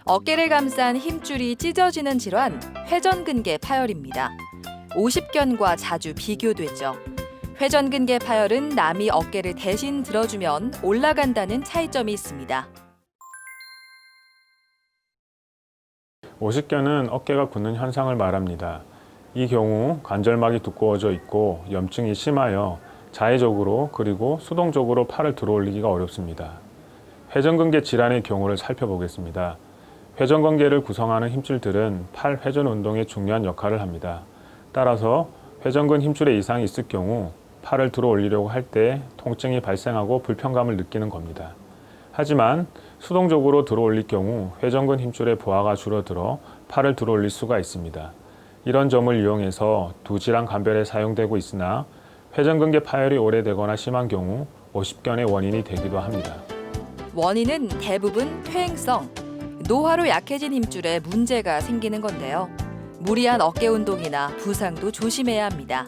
어깨를 감싼 힘줄이 찢어지는 질환, 회전근개 파열입니다. 50견과 자주 비교되죠. 회전근개 파열은 남이 어깨를 대신 들어주면 올라간다는 차이점이 있습니다. 오십견은 어깨가 굳는 현상을 말합니다. 이 경우 관절막이 두꺼워져 있고 염증이 심하여 자의적으로 그리고 수동적으로 팔을 들어올리기가 어렵습니다. 회전근개 질환의 경우를 살펴보겠습니다. 회전근개를 구성하는 힘줄들은 팔 회전 운동에 중요한 역할을 합니다. 따라서 회전근 힘줄에 이상이 있을 경우 팔을 들어 올리려고 할 때 통증이 발생하고 불편감을 느끼는 겁니다. 하지만 수동적으로 들어 올릴 경우 회전근 힘줄의 부하가 줄어들어 팔을 들어 올릴 수가 있습니다. 이런 점을 이용해서 두 질환 감별에 사용되고 있으나 회전근개 파열이 오래되거나 심한 경우 오십견의 원인이 되기도 합니다. 원인은 대부분 퇴행성, 노화로 약해진 힘줄에 문제가 생기는 건데요. 무리한 어깨 운동이나 부상도 조심해야 합니다.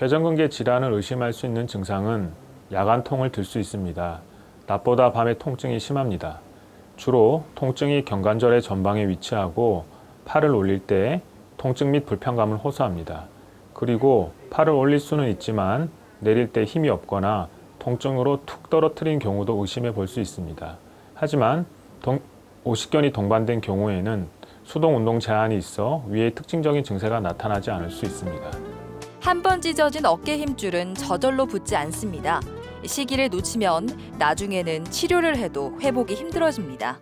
회전근개 질환을 의심할 수 있는 증상은 야간 통을 들 수 있습니다. 낮보다 밤에 통증이 심합니다. 주로 통증이 경관절의 전방에 위치하고 팔을 올릴 때 통증 및 불편감을 호소합니다. 그리고 팔을 올릴 수는 있지만 내릴 때 힘이 없거나 통증으로 툭 떨어뜨린 경우도 의심해 볼 수 있습니다. 하지만 오십견이 동반된 경우에는 수동 운동 제한이 있어 위의 특징적인 증세가 나타나지 않을 수 있습니다. 한 번 찢어진 어깨 힘줄은 저절로 붙지 않습니다. 시기를 놓치면 나중에는 치료를 해도 회복이 힘들어집니다.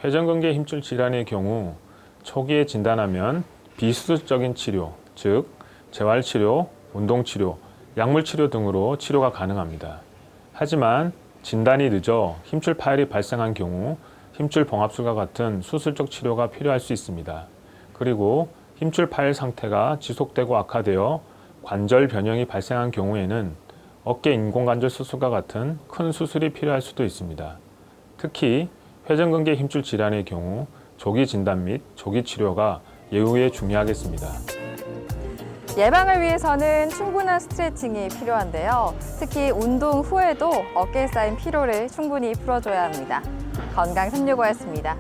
회전근개 힘줄 질환의 경우 초기에 진단하면 비수술적인 치료, 즉 재활치료, 운동치료, 약물치료 등으로 치료가 가능합니다. 하지만 진단이 늦어 힘줄 파열이 발생한 경우 힘줄 봉합술과 같은 수술적 치료가 필요할 수 있습니다. 그리고 힘줄 파열 상태가 지속되고 악화되어 관절 변형이 발생한 경우에는 어깨 인공관절 수술과 같은 큰 수술이 필요할 수도 있습니다. 특히 회전근개 힘줄 질환의 경우 조기 진단 및 조기 치료가 예후에 중요하겠습니다. 예방을 위해서는 충분한 스트레칭이 필요한데요. 특히 운동 후에도 어깨에 쌓인 피로를 충분히 풀어줘야 합니다. 건강 365였습니다.